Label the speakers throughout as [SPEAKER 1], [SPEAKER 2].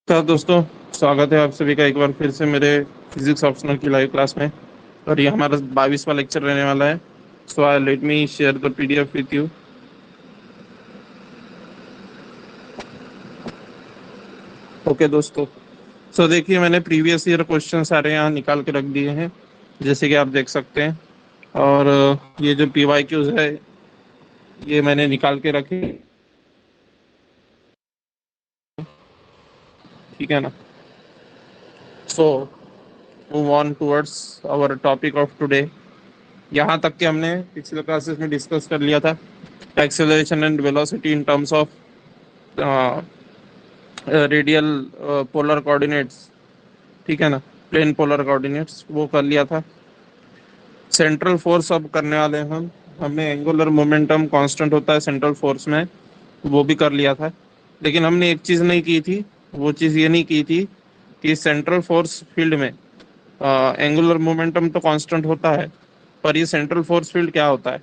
[SPEAKER 1] तो दोस्तों, स्वागत है आप सभी का एक बार फिर से मेरे फिजिक्स ऑप्शनल की लाइव क्लास में। और ये हमारा 22वां लेक्चर रहने वाला है। So let me share the PDF with you. Okay दोस्तों, सो देखिए, मैंने प्रीवियस ईयर क्वेश्चन सारे यहाँ निकाल के रख दिए हैं, जैसे कि आप देख सकते हैं। और ये जो पीवाई क्यूज है, ये मैंने निकाल के रखे, ठीक है ना। So move on towards our topic of today. यहाँ तक कि हमने पिछले क्लासेस में डिस्कस कर लिया था acceleration and velocity in terms of radial polar coordinates, ठीक है ना, प्लेन पोलर कोऑर्डिनेट्स, वो कर लिया था। सेंट्रल फोर्स अब करने वाले हैं हम। हमने एंगुलर मोमेंटम कांस्टेंट होता है सेंट्रल फोर्स में, वो भी कर लिया था। लेकिन हमने एक चीज़ नहीं की थी, वो चीज़ ये नहीं की थी कि सेंट्रल फोर्स फील्ड में एंगुलर मोमेंटम तो कांस्टेंट होता है, पर ये सेंट्रल फोर्स फील्ड क्या होता है,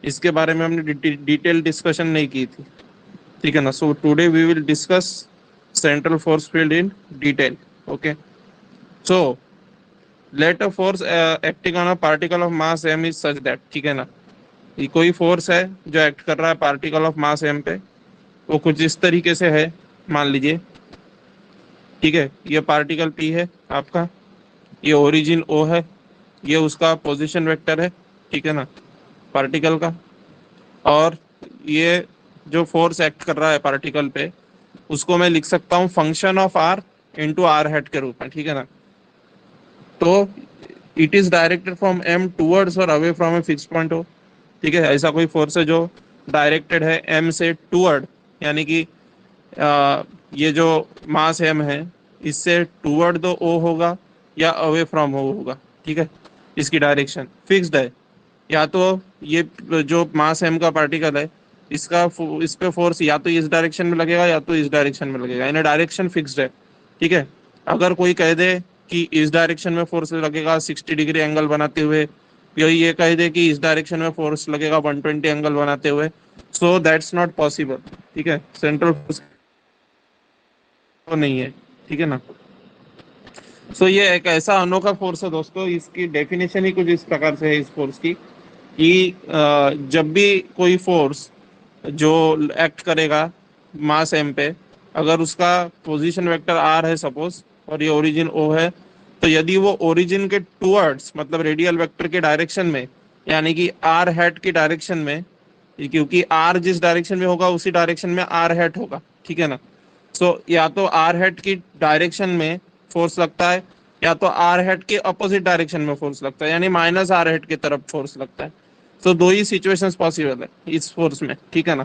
[SPEAKER 1] इसके बारे में हमने डिटेल डिस्कशन नहीं की थी, ठीक है ना। So today we will discuss central force field in detail. Okay, so let a force acting on a particle of mass m is such that, ठीक है ना, ये कोई फोर्स है जो एक्ट कर रहा है पार्टिकल ऑफ मास m पे, वो कुछ इस तरीके से है, मान लीजिए, ठीक है। ये पार्टिकल p है आपका, ये ओरिजिन o है, ये उसका पोजीशन वेक्टर है, ठीक है ना, पार्टिकल का। और ये जो फोर्स एक्ट कर रहा है पार्टिकल पे, उसको मैं लिख सकता हूँ function of are into are head के रूप में, ठीक है ना। तो it is directed from M towards और away from a fix point हो, ठीक है। ऐसा कोई फोर्स है जो डायरेक्टेड है एम से टूवर्ड, यानी कि ये जो मास एम है, इससे टूवर्ड दो ओ होगा या अवे फ्रॉम ओ होगा, ठीक है। इसकी डायरेक्शन फिक्स्ड है, या तो ये जो मास एम का पार्टिकल है, इसका इस पे फोर्स या तो इस डायरेक्शन में लगेगा या तो इस डायरेक्शन में लगेगा, यानी डायरेक्शन फिक्स्ड है, ठीक है। अगर कोई कह दे कि इस डायरेक्शन में फोर्स लगेगा 60 डिग्री एंगल बनाते हुए, यही ये कह दे कि इस डायरेक्शन में फोर्स लगेगा 120 एंगल बनाते हुए, सो दैट्स नॉट पॉसिबल, ठीक है। सेंट्रल फोर्स तो नहीं है, ठीक है ना। सो ये एक ऐसा अनोखा फोर्स है दोस्तों, इसकी डेफिनेशन ही कुछ इस प्रकार से है इस फोर्स की कि जब भी कोई फोर्स जो एक्ट करेगा मास एम पे, अगर उसका पोजीशन वेक्टर आर है सपोज, और ये ओरिजिन ओ है, तो यदि वो ओरिजिन के टूवर्ड्स, मतलब रेडियल वेक्टर के डायरेक्शन में, यानी कि आर हैट की डायरेक्शन में, क्योंकि आर जिस डायरेक्शन में होगा उसी डायरेक्शन में आर हैट होगा, ठीक है ना। सो या तो आर हैट की डायरेक्शन में फोर्स लगता है, या तो आर हैट के अपोजिट डायरेक्शन में फोर्स लगता है, यानी माइनस आर हैट की तरफ फोर्स लगता है। तो दो ही सिचुएशंस पॉसिबल है इस फोर्स में, ठीक है ना।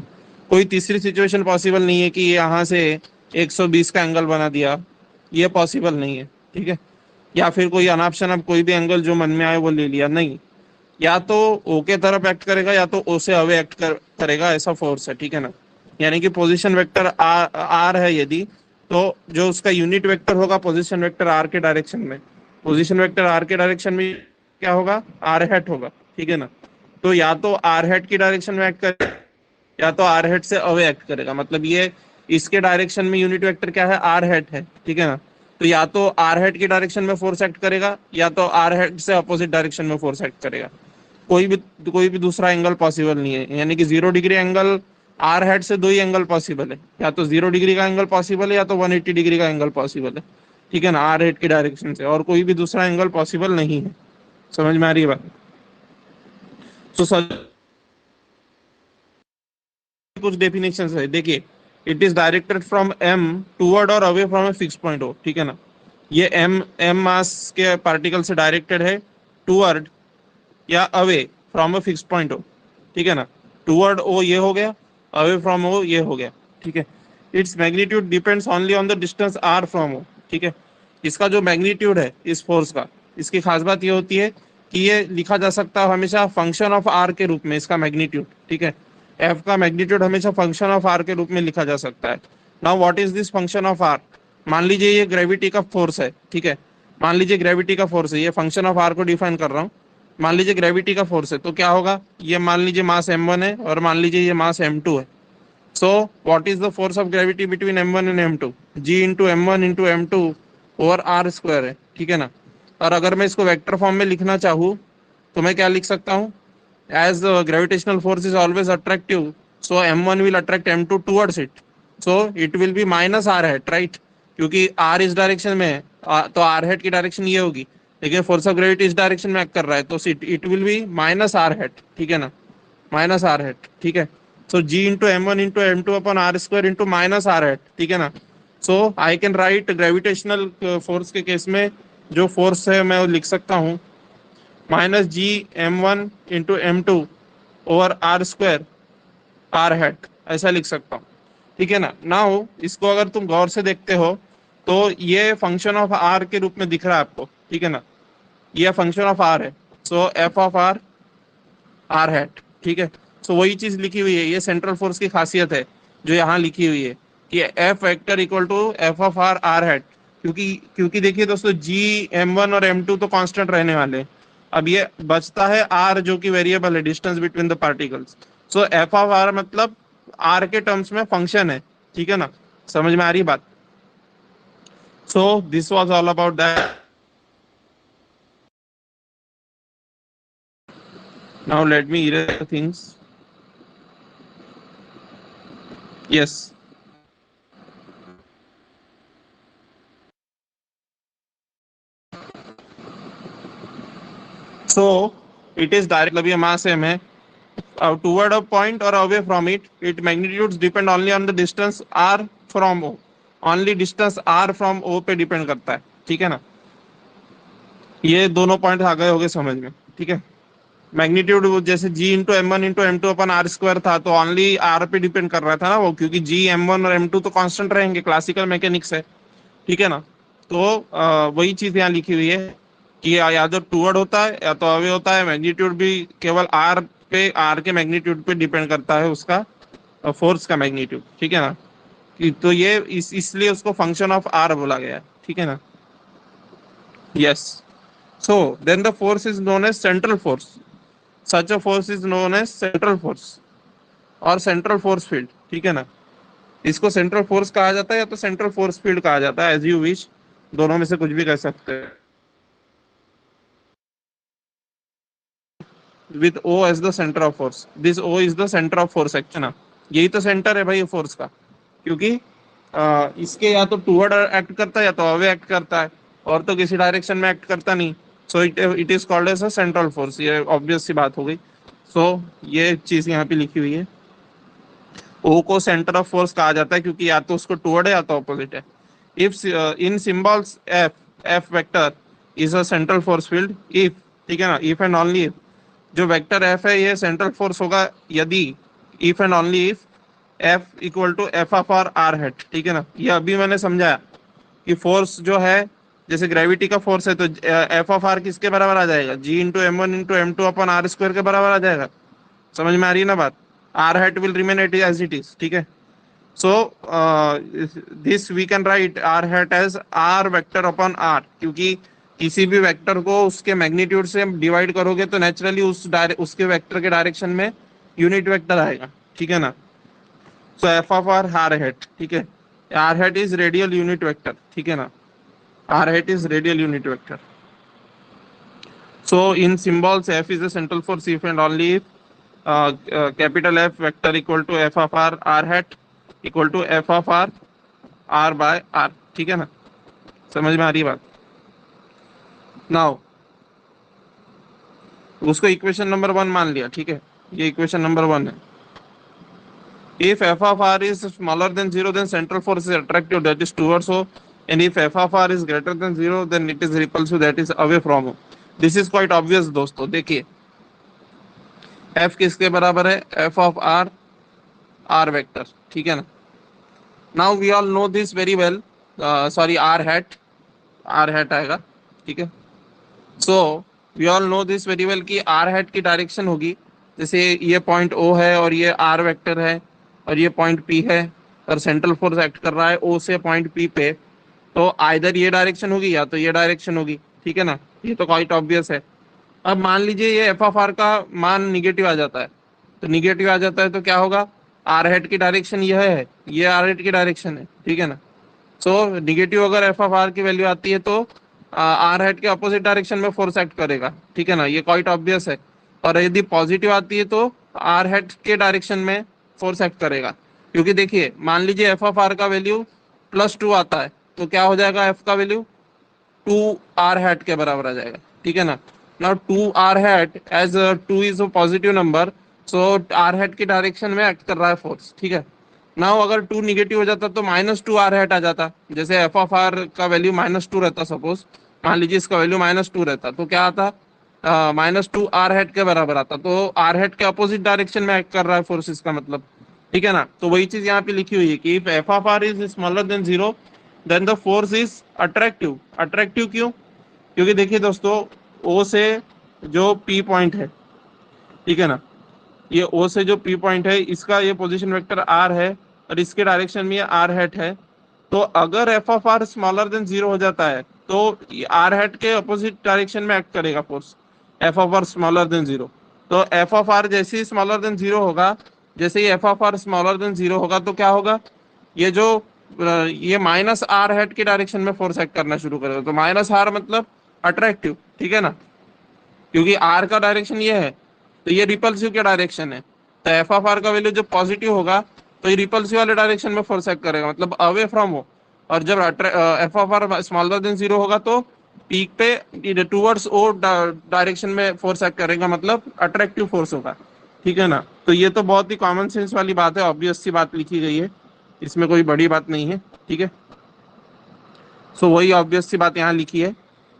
[SPEAKER 1] कोई तीसरी सिचुएशन पॉसिबल नहीं है कि यहाँ से 120 का एंगल बना दिया, ये पॉसिबल नहीं है, ठीक है। या फिर कोई अनाप शनाप कोई भी एंगल जो मन में आए वो ले लिया, नहीं। या तो ओ के तरफ एक्ट करेगा या तो ओ से अवे करेगा, ऐसा फोर्स है, ठीक है ना। यानी कि पोजीशन वेक्टर आर है यदि, तो जो उसका यूनिट वेक्टर होगा पोजीशन वेक्टर आर के डायरेक्शन में, पोजीशन वेक्टर आर के डायरेक्शन में क्या होगा, आर हैट होगा, ठीक है ना। तो या तो आर हेड की डायरेक्शन में एक्ट करेगा या तो आर हेड से अवे एक्ट करेगा, मतलब ये इसके डायरेक्शन में यूनिट वेक्टर क्या है, आर हेड है, ठीक है ना। तो या तो आर हेड की डायरेक्शन में फोर्स एक्ट करेगा या तो आर हेड से अपोजिट डायरेक्शन में फोर्स एक्ट करेगा। कोई भी दूसरा एंगल पॉसिबल नहीं है, यानी कि 0 डिग्री एंगल, आर हेड से दो ही एंगल पॉसिबल है, या तो 0 डिग्री का एंगल पॉसिबल है या तो 180 डिग्री का एंगल पॉसिबल है, ठीक है ना, आर हेड की डायरेक्शन से, और कोई भी दूसरा एंगल पॉसिबल नहीं है। समझ में आ रही है बात। तो कुछ डेफिनेशन है, देखिए, it is directed from M toward और away from a fix point हो, ठीक है ना। ये एम एम मास के पार्टिकल से डायरेक्टेड है टूवर्ड या away from a fix point हो, ठीक है ना। टूवर्ड ओ ये हो गया, अवे फ्रॉम ओ ये हो गया, ठीक है। Its magnitude depends only on the distance R from O, ठीक है। इसका जो मैग्नीट्यूड है इस फोर्स का, इसकी खास बात ये होती है कि ये लिखा जा सकता है हमेशा फंक्शन ऑफ आर के रूप में, इसका मैग्नीट्यूड, ठीक है। एफ का मैग्नीट्यूड हमेशा फंक्शन ऑफ आर के रूप में लिखा जा सकता है। Now what is this function of R. मान लीजिए ये ग्रेविटी का फोर्स है, ठीक है। मान लीजिए ग्रेविटी का फोर्स है, ये फंक्शन ऑफ आर को डिफाइन कर रहा हूँ। मान लीजिए ग्रेविटी का फोर्स है, तो क्या होगा, ये मान लीजिए मास m1 है और मान लीजिए ये मास m2 है। So what is the force of gravity between m1 and m2, G into M one into M two over R square है, ठीक है ना। और अगर मैं इसको वेक्टर फॉर्म में लिखना चाहूँ तो मैं क्या लिख सकता हूँ, as the gravitational force is always attractive, so m1 will attract m2 towards it, so it will be minus r hat, right? क्योंकि r इस डायरेक्शन में है, तो r hat की डायरेक्शन ये होगी, लेकिन फोर्स ऑफ ग्रेविटी इस डायरेक्शन में एक्ट कर रहा है, तो it will be minus are hat, ठीक है ना, माइनस आर हैट, ठीक है। So G into M one into M two upon r square into minus are hat, ठीक है ना। So I can write gravitational force के केस में जो फोर्स है मैं वो लिख सकता हूँ minus G M one into M two over R square R hat, ऐसा लिख सकता हूँ, ठीक है ना। नाउ इसको अगर तुम गौर से देखते हो तो ये फंक्शन ऑफ आर के रूप में दिख रहा है आपको, ठीक है ना, ये फंक्शन ऑफ आर है। So F of are are hat, ठीक है। सो वही चीज लिखी हुई है, ये सेंट्रल फोर्स की खासियत है जो यहाँ लिखी हुई है कि F vector equal to F of are are hat, क्योंकि क्योंकि देखिए दोस्तों जी एम वन और एम टू तो कांस्टेंट रहने वाले हैं, अब ये बचता है आर जो कि वेरिएबल है, distance between the particles. So F of are मतलब आर के टर्म्स में फंक्शन है, ठीक है ना, समझ में आ रही बात। So this was all about that. Now let me erase the things. Yes. So it is direct, मतलब ये mass m है, toward a point or away from it, its magnitudes depend only on the distance r from O, only distance r from O पे depend करता है, ठीक है ना। ये दोनों पॉइंट आ गए होंगे समझ में, ठीक है। मैग्नीट्यूड जैसे g into M one into M two upon R square था तो ओनली r पे डिपेंड कर रहा था ना वो, क्योंकि g एम वन और एम टू तो कांस्टेंट रहेंगे, क्लासिकल मैकेनिक्स है, ठीक है ना। तो वही चीज यहाँ लिखी हुई है कि या तो टूवर्ड होता है या तो अवे होता है, मैग्नीट्यूड भी केवल आर पे, आर के मैग्नीट्यूड पे डिपेंड करता है उसका फोर्स का मैग्नीट्यूड, ठीक है ना। तो ये इसलिए उसको फंक्शन ऑफ आर बोला गया है, ठीक है ना। Yes. So then the force is known as central force, such a force is known as central force और सेंट्रल फोर्स फील्ड, ठीक है ना। इसको सेंट्रल फोर्स कहा जाता है या तो सेंट्रल फोर्स फील्ड कहा जाता है, एज यू विश, दोनों में से कुछ भी कह सकते हैं। With O as the centre of force, this O is the centre of force actually ना, यही तो सेंटर है भाई फोर्स का, क्योंकि इसके या तो टूवर्ड एक्ट करता है या तो अवे एक्ट करता है, और तो किसी डायरेक्शन में एक्ट करता नहीं। So it is called as a central force, ये ऑब्वियस सी बात हो गई। सो ये चीज यहाँ पे लिखी हुई है, ओ को सेंटर ऑफ फोर्स कहा जाता है क्योंकि या तो उसको टूवर्ड है या तो ऑपोजिट है। If in symbols F, F vector is a central force field if, ठीक है ना, इफ एंड ओनली इफ जो वेक्टर एफ है ये सेंट्रल फोर्स होगा यदि, if and only if F equal to F of are are head, ठीक है ना। ये अभी मैंने समझाया कि फोर्स जो है जैसे ग्रेविटी का फोर्स है तो एफ ऑफ आर किसके बराबर आ जाएगा, G into M one into M two upon r square के बराबर आ जाएगा, समझ में आ रही है ना बात। R hat will remain it as it is, ठीक है। So this we can write R hat as R vector upon R, क्योंकि किसी भी वेक्टर को उसके मैग्नीट्यूड से डिवाइड करोगे तो नेचुरली उसके वेक्टर के डायरेक्शन में यूनिट वेक्टर आएगा, ठीक है ना। So F of are are head, ठीक है, r hat is radial unit vector, ठीक है ना, r hat is radial unit vector. So in symbols F is the central force if and only if capital F vector equal to F of are are hat equal to F of are r by r, ठीक है ना, समझ में आ रही बात। Now उसको equation number one मान लिया, ठीक है, ये इक्वेशन नंबर वन है। If f of r is smaller than 0, then central force is attractive, that is towards O, and if f of r is greater than 0, then it is repulsive, that is away from O. This is quite obvious दोस्तों, देखिए f किसके बराबर है, f of r r vector, ठीक है ना। Now we all know this very well, sorry r hat आएगा, ठीक है। So we all know this very well कि आर हेड की डायरेक्शन होगी, जैसे ये पॉइंट ओ है और ये आर वेक्टर है और ये पॉइंट पी है और सेंट्रल फोर्स एक्ट कर रहा है ओ से पॉइंट पी पे, तो आइदर ये डायरेक्शन होगी या तो ये डायरेक्शन होगी, ठीक है ना, ये तो क्वाइट ऑब्वियस है। अब मान लीजिए ये एफ ऑफ आर का मान निगेटिव आ जाता है, तो निगेटिव आ जाता है तो क्या होगा, आर हेड की डायरेक्शन यह है, ये आर हेड की डायरेक्शन है, ठीक है ना। सो निगेटिव अगर एफ ऑफ आर की वैल्यू आती है तो आर हेड के अपोजिट डायरेक्शन में फोर्स एक्ट करेगा, ठीक है ना, ये क्वाइट ऑब्वियस है। और यदि पॉजिटिव आती है तो आर हेड के डायरेक्शन में फोर्स एक्ट करेगा, क्योंकि देखिए मान लीजिए एफ ऑफ आर का वैल्यू +2 आता है तो क्या हो जाएगा, एफ का वैल्यू 2r हैट के बराबर आ जाएगा, ठीक है ना। Now 2r hat as 2 is a positive number, so R hat की डायरेक्शन में एक्ट कर रहा है फोर्स, ठीक है। नाउ अगर 2 निगेटिव हो जाता तो -2r हैट आ जाता, जैसे एफ ऑफ आर का वैल्यू -2 रहता, सपोज मान लीजिए इसका वैल्यू -2 रहता तो क्या आता, -2r हैट के बराबर आता, तो आर हैट के अपोजिट डायरेक्शन में एक्ट कर रहा है फोर्स, इसका मतलब, ठीक है ना। तो वही चीज यहाँ पे लिखी हुई है कि F of R is smaller than 0 then the force is attractive. Attractive क्यों, क्योंकि देखिए दोस्तों ओ से जो पी पॉइंट है, ठीक है ना, ये ओ से जो पी पॉइंट है इसका ये पोजीशन वेक्टर आर है और इसके डायरेक्शन में ये आर हैट है। तो अगर F of are smaller than 0 हो जाता है तो आर हैट के अपोजिट डायरेक्शन में एक्ट करेगा force, F of are smaller than 0। तो एफ ऑफ आर जैसे ही स्मॉलर देन 0 होगा, जैसे ही F of are smaller than 0 होगा तो क्या होगा, ये जो ये -r हैट की डायरेक्शन में फोर्स एक्ट करना शुरू करेगा। तो -r मतलब अट्रैक्टिव, ठीक है ना, क्योंकि r का डायरेक्शन ये है तो ये रिपल्सिव के डायरेक्शन है। तो एफ ऑफ आर का वैल्यू जब पॉजिटिव होगा तो ये रिपल्सिव वाले डायरेक्शन में फोर्स एक्ट करेगा, मतलब अवे फ्रॉम हो। और जब F of are smaller than 0 होगा तो पीक पे टूवर्ड्स ओ डायरेक्शन में फोर्स एक्ट करेगा, मतलब अट्रैक्टिव फोर्स होगा, ठीक है ना। तो ये तो बहुत ही कॉमन सेंस वाली बात है, ऑब्वियस सी बात लिखी गई है, इसमें कोई बड़ी बात नहीं है, ठीक है। सो वही ऑब्वियस सी बात यहाँ लिखी है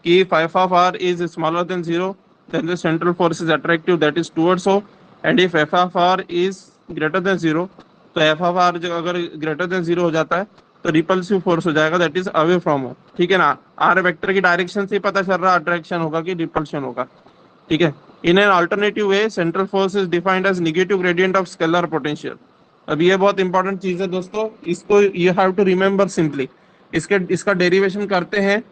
[SPEAKER 1] कि if f of r is smaller than 0 then the central force is attractive, that is towards o, and if f of r is greater than 0 तो f of r जो अगर greater than 0 हो जाता है तो रिपल्सिव फोर्स हो जाएगा, that is away from o, ठीक है ना। आर वेक्टर की डायरेक्शन से ही पता चल रहा है अट्रैक्शन होगा कि रिपल्शन होगा, ठीक है। In an alternative way central force is defined as negative gradient of scalar potential. अब ये बहुत इंपॉर्टेंट चीज है दोस्तों, इसको you have to remember simply. इसका डेरिवेशन करते हैं,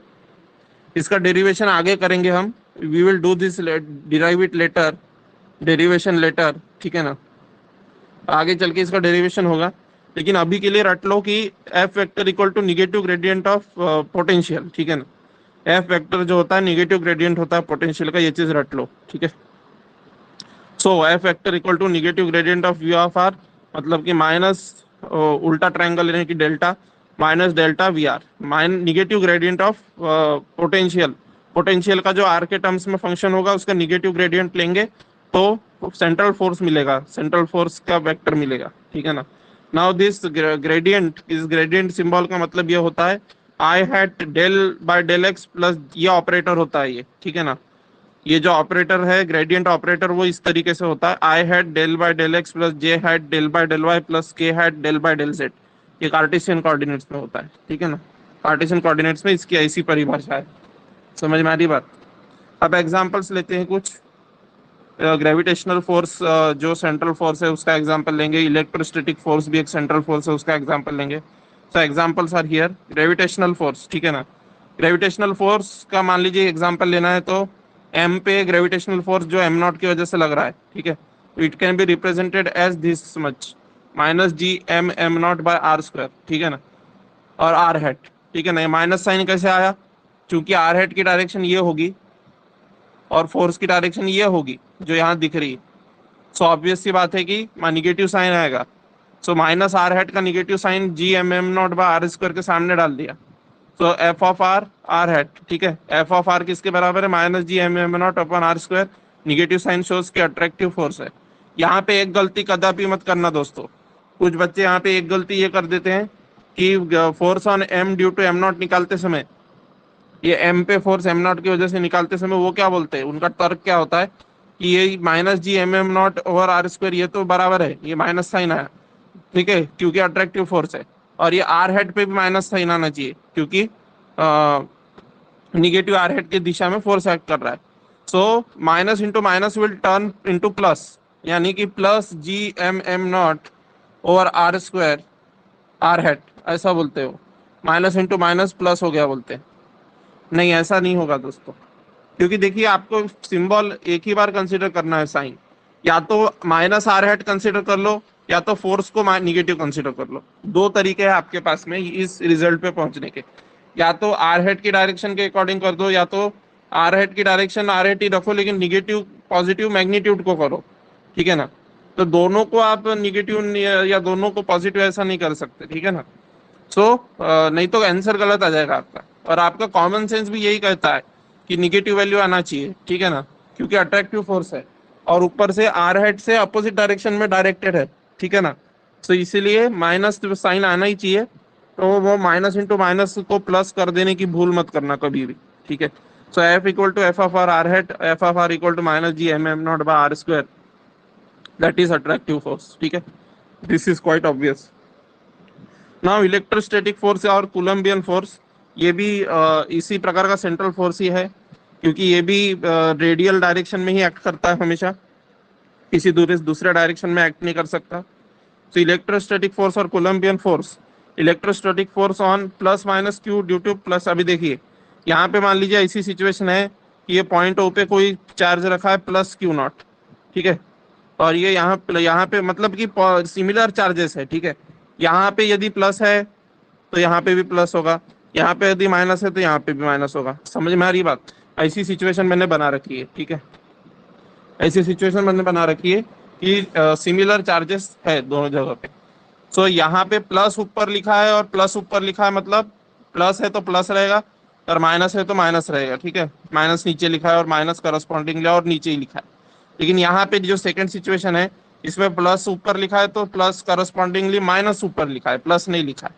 [SPEAKER 1] इसका डेरिवेशन आगे करेंगे हम, we will do this derive it later, derivation later, ठीक है ना, आगे चल के इसका डेरिवेशन होगा। लेकिन अभी के लिए रट लो कि F vector equal to negative gradient of potential, ठीक है ना। एफ वेक्टर जो होता है निगेटिव ग्रेडियंट होता है पोटेंशियल का, ये चीज रट लो, ठीक है। So F vector equal to negative gradient of V of are, मतलब कि माइनस उल्टा ट्रायंगल लेने की delta minus delta V r, negative gradient of potential. Potential का जो आर के टर्म्स में फंक्शन होगा उसका निगेटिव ग्रेडियंट लेंगे तो सेंट्रल फोर्स मिलेगा, सेंट्रल फोर्स का वेक्टर मिलेगा, ठीक है ना। नाउ दिस ग्रेडियंट, इस ग्रेडियंट सिंबल का मतलब ये होता है i hat del by del x plus ये ऑपरेटर होता है ये, ठीक है ना। ये जो ऑपरेटर है ग्रेडियंट ऑपरेटर वो इस तरीके से होता है i hat del by del x plus j hat del by del y plus k hat del by del z. ये कार्टेशियन कोऑर्डिनेट्स में होता है, ठीक है ना। कार्टेशियन कोऑर्डिनेट्स में इसकी ऐसी परिभाषा है, समझ में आ रही बात। अब एग्जांपल्स लेते हैं कुछ। ग्रेविटेशनल फोर्स जो सेंट्रल फोर्स है उसका एग्जांपल लेंगे, इलेक्ट्रोस्टैटिक फोर्स भी एक सेंट्रल फोर्स है उसका एग्जांपल लेंगे। So examples are here. Gravitational force, ठीक है ना, ग्रेविटेशनल फोर्स का मान लीजिए एग्जांपल लेना है तो एम पे ग्रेविटेशनल फोर्स जो एम नॉट की वजह से लग रहा है, ठीक है, it can be represented as this much -gm m0/r², ठीक है ना। और आर हैट, ठीक है ना, ये माइनस साइन कैसे आया, क्योंकि आर हैट की डायरेक्शन ये होगी और फोर्स की डायरेक्शन ये होगी जो यहाँ दिख रही है। सो ऑब्वियस सी बात है कि निगेटिव साइन आएगा। सो माइनस आर हैट का निगेटिव साइन gm m0/r² के सामने डाल दिया। तो F of are are hat, ठीक है, एफ ऑफ आर किसके बराबर है, -gm m0/r²। Negative sign shows के अट्रैक्टिव फोर्स है। यहाँ पे एक गलती कदापि मत करना दोस्तों, कुछ बच्चे यहाँ पे एक गलती ये कर देते हैं कि force on M due to m0 निकालते समय, ये एम पे फोर्स m0 की वजह से निकालते समय वो क्या बोलते हैं, उनका तर्क क्या होता है कि ये -gm m0/r², ये तो बराबर है, ये माइनस साइन आया, ठीक है, क्योंकि अट्रैक्टिव फोर्स है। और ये आर हेड पे भी माइनस साइन आना चाहिए क्योंकि निगेटिव आर हेड की दिशा में फोर्स एक्ट कर रहा है। So minus into minus will turn into plus, यानी कि +gm m0/r² आर हेड, ऐसा बोलते हो। माइनस इंटू माइनस प्लस हो गया बोलते हैं, नहीं ऐसा नहीं होगा दोस्तों, क्योंकि देखिए आपको सिंबल एक ही बार कंसिडर करना है साइन, या तो -r हैट कंसिडर कर लो या तो फोर्स को निगेटिव कंसीडर कर लो। दो तरीके हैं आपके पास में इस रिजल्ट पे पहुंचने के, या तो आर हेड की डायरेक्शन के अकॉर्डिंग कर दो, या तो आर हेड की डायरेक्शन आर हेड ही रखो लेकिन निगेटिव पॉजिटिव मैग्नीट्यूड को करो, ठीक है ना। तो दोनों को आप निगेटिव या दोनों को पॉजिटिव ऐसा नहीं कर सकते, ठीक है ना। सो नहीं तो आंसर गलत आ जाएगा आपका, और आपका कॉमन सेंस भी यही कहता है कि निगेटिव वैल्यू आना चाहिए, ठीक है ना, क्योंकि अट्रैक्टिव फोर्स है और ऊपर से आर हेड से अपोजिट डायरेक्शन में डायरेक्टेड है, ठीक है ना। तो इसीलिए माइनस साइन आना ही चाहिए, तो वो माइनस इंटू माइनस को प्लस कर देने की भूल मत करना कभी भी, ठीक है। So F equal to F of are are head F of r equal to minus G M m naught by are square, that is attractive force, ठीक है। This is quite obvious. Now electrostatic force और Coulombian force, ये भी इसी प्रकार का central force ही है, क्योंकि ये भी रेडियल डायरेक्शन में ही एक्ट करता है हमेशा, किसी दूसरे डायरेक्शन में एक्ट नहीं कर सकता। तो इलेक्ट्रोस्टैटिक फोर्स और Columbian force, electrostatic force on plus minus Q due two plus, अभी देखिए यहाँ पे मान लीजिए ऐसी सिचुएशन है कि ये पॉइंट ओ पे कोई चार्ज रखा है प्लस क्यू नॉट, ठीक है, और ये यहाँ पे मतलब कि सिमिलर चार्जेस है, ठीक है। यहाँ पे यदि प्लस है तो यहाँ पे भी प्लस होगा, यहाँ पे यदि माइनस है तो यहाँ पे भी माइनस होगा, समझ में आ रही बात। ऐसी सिचुएशन मैंने बना रखी है, ठीक है, ऐसी सिचुएशन मैंने बना रखी है कि सिमिलर चार्जेस है दोनों जगह पे। सो यहाँ पे प्लस ऊपर लिखा है और प्लस ऊपर लिखा है, मतलब प्लस है तो प्लस रहेगा और माइनस है तो माइनस रहेगा, ठीक है। माइनस नीचे लिखा है और माइनस करस्पॉन्डिंगली और नीचे ही लिखा है। लेकिन यहाँ पे जो सेकंड सिचुएशन है इसमें प्लस ऊपर लिखा है तो प्लस करस्पॉन्डिंगली माइनस ऊपर लिखा है, प्लस नहीं लिखा है,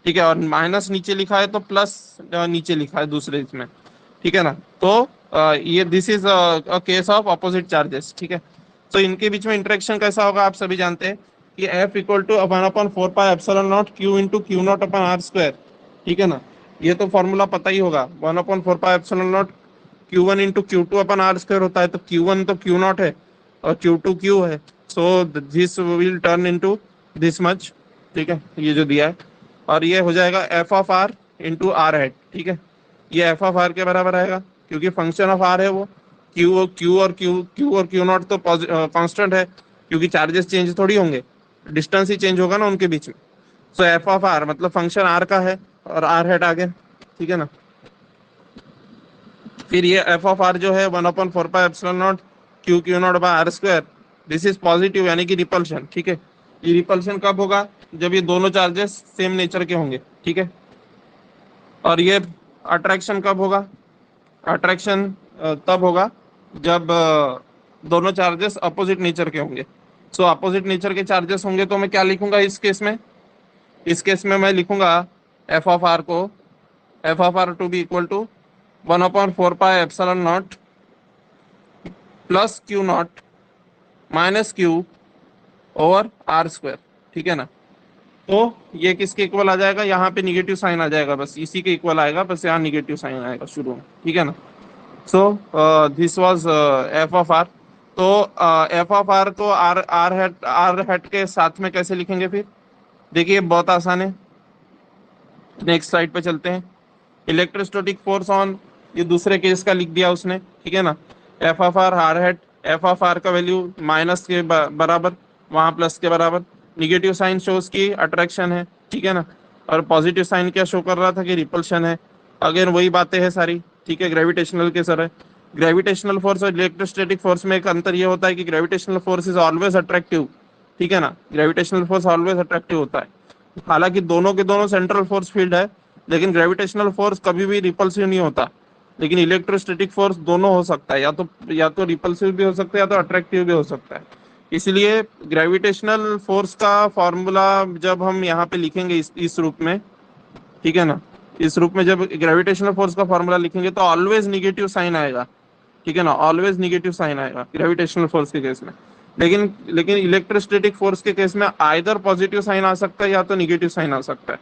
[SPEAKER 1] ठीक है, और माइनस नीचे लिखा है तो प्लस नीचे लिखा है दूसरे इसमें, ठीक है ना। तो ये this is a case of opposite charges, ठीक है। तो इनके बीच में इंटरेक्शन कैसा होगा आप सभी जानते हैं कि F equal to 1/4 epsilon naught Q into Q naught upon R square, ठीक है ना। ये तो फॉर्मूला पता ही होगा, 1/4 epsilon naught Q1 into Q2 upon R square होता है, तो Q1 तो Q नॉट है और Q2 Q है, so this will turn into this much, ठीक है, ये जो दिया है, और ये हो जाएगा F of are into are head, ठीक है। ये एफ ऑफ आर के बराबर आएगा क्योंकि फंक्शन ऑफ आर है वो, क्यू और क्यू नॉट तो कांस्टेंट है क्योंकि चार्जेस चेंज थोड़ी होंगे, डिस्टेंस ही चेंज होगा ना उनके बीच में। सो एफ ऑफ आर मतलब फंक्शन आर का है और आर हेड आ गया, ठीक है ना। फिर ये एफ ऑफ आर जो है 1/4 epsilon naught Q naught by are square, this is positive यानी कि रिपल्शन, ठीक है। ये रिपल्शन कब होगा, जब ये दोनों चार्जेस सेम नेचर के होंगे, ठीक है। और ये अट्रैक्शन कब होगा, अट्रैक्शन तब होगा जब दोनों चार्जेस अपोजिट नेचर के होंगे। सो अपोजिट नेचर के चार्जेस होंगे तो मैं क्या लिखूंगा इस केस में, इस केस में मैं लिखूंगा एफ ऑफ आर को, F of R to be equal to 1/4 epsilon naught plus Q naught minus Q over R square, ठीक है ना। तो ये किसके इक्वल आ जाएगा, यहाँ पे निगेटिव साइन आ जाएगा, बस इसी के इक्वल आएगा, बस यहाँ निगेटिव साइन आएगा शुरू में, ठीक है ना। So this was F of R. तो एफ ऑफ आर को आर हेड के साथ में कैसे लिखेंगे फिर, देखिए बहुत आसान है, नेक्स्ट स्लाइड पे चलते हैं। इलेक्ट्रोस्टैटिक फोर्स ऑन, ये दूसरे केस का लिख दिया उसने, ठीक है ना। F of are are head, F of R का वैल्यू माइनस के बराबर, वहां प्लस के बराबर, निगेटिव साइन शोज की अट्रैक्शन है, ठीक है ना, और पॉजिटिव साइन क्या शो कर रहा था कि रिपल्शन है। अगेन वही बातें हैं सारी, ठीक है, ग्रेविटेशनल के सर है। ग्रेविटेशनल फोर्स और इलेक्ट्रोस्टैटिक फोर्स में एक अंतर ये होता है कि gravitational force is always attractive, ठीक है ना, ग्रेविटेशनल फोर्स ऑलवेज अट्रैक्टिव होता है। हालांकि दोनों के दोनों सेंट्रल फोर्स फील्ड है, लेकिन ग्रेविटेशनल फोर्स कभी भी रिपल्सिव नहीं होता। लेकिन इलेक्ट्रोस्टैटिक फोर्स दोनों हो सकता है, या तो रिपल्सिव भी हो सकता है या तो अट्रैक्टिव भी हो सकता है। इसलिए ग्रेविटेशनल फोर्स का फॉर्मूला जब हम यहाँ पे लिखेंगे इस रूप में, ठीक है ना, इस रूप में जब ग्रेविटेशनल फोर्स का फॉर्मूला लिखेंगे तो ऑलवेज निगेटिव साइन आएगा, ठीक है ना, ऑलवेज निगेटिव साइन आएगा ग्रेविटेशनल फोर्स के केस में। लेकिन लेकिन इलेक्ट्रोस्टैटिक फोर्स के केस में आइदर पॉजिटिव साइन आ सकता है या तो निगेटिव साइन आ सकता है,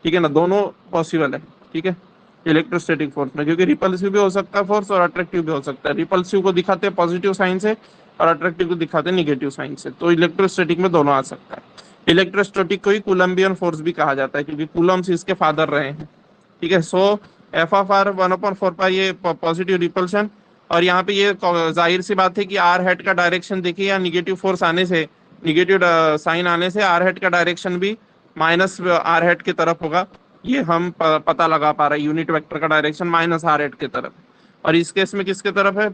[SPEAKER 1] ठीक है ना, दोनों पॉसिबल है, ठीक है, इलेक्ट्रोस्टैटिक फोर्स में, क्योंकि रिपल्सिव भी हो सकता है फोर्स और अट्रैक्टिव भी हो सकता है। रिपल्सिव को दिखाते हैं पॉजिटिव साइन से और अट्रैक्टिव को दिखाते हैं निगेटिव साइन से, तो इलेक्ट्रोस्टैटिक में दोनों आ सकता है। इलेक्ट्रोस्टैटिक को ही कूलम्बियन फोर्स भी कहा जाता है क्योंकि कूलम्स इसके फादर रहे हैं, ठीक है। सो एफ ऑफ आर 1/4 ये पॉजिटिव रिपल्शन, और यहाँ पे ये जाहिर सी बात है कि आर हेड का डायरेक्शन देखिए, या निगेटिव फोर्स आने से निगेटिव साइन आने से आर हेड का डायरेक्शन भी माइनस आर हेड की तरफ होगा, ये हम पता लगा पा रहे हैं। यूनिट वेक्टर का डायरेक्शन माइनस आर हेड की तरफ, और इस केस में किसके तरफ है,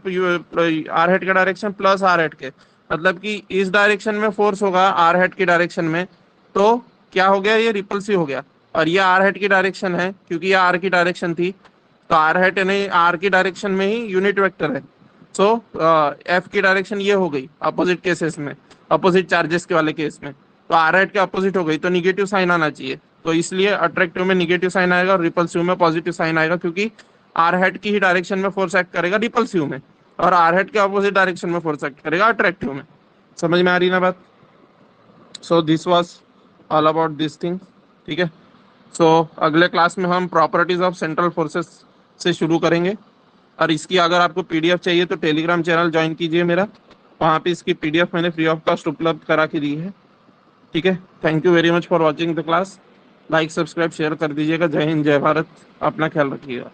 [SPEAKER 1] आर हेड का डायरेक्शन प्लस आर हेड के, मतलब कि इस डायरेक्शन में फोर्स होगा आर हेड की डायरेक्शन में, तो क्या हो गया, ये रिपल्सिव हो गया। और ये आर हेड की डायरेक्शन है, क्योंकि ये आर की डायरेक्शन थी, तो आर हेड यानी आर की डायरेक्शन में ही यूनिट वेक्टर है। सो एफ की डायरेक्शन ये हो गई अपोजिट केसेस में, अपोजिट चार्जेस के वाले केस में, तो आर हेड के अपोजिट हो गई, तो निगेटिव साइन आना चाहिए। तो इसलिए अट्रैक्टिव में निगेटिव साइन आएगा और रिपल्सिव में पॉजिटिव साइन आएगा, क्योंकि आर हेड की ही डायरेक्शन में फोर्स एक्ट करेगा रिपल्सिव में, और आर हेड के अपोजिट डायरेक्शन में फोर्स एक्ट करेगा अट्रैक्टिव में। समझ में आ रही ना बात? So this was all about this thing, ठीक है। सो अगले क्लास में हम प्रॉपर्टीज ऑफ सेंट्रल फोर्सेस से शुरू करेंगे, और इसकी अगर आपको पीडीएफ चाहिए तो टेलीग्राम चैनल ज्वाइन कीजिए मेरा, वहाँ पे इसकी पीडीएफ मैंने फ्री ऑफ कॉस्ट उपलब्ध करा के दी है, ठीक है। Thank you very much for watching the class. Like subscribe share कर दीजिएगा। जय हिंद जय भारत, अपना ख्याल रखिएगा।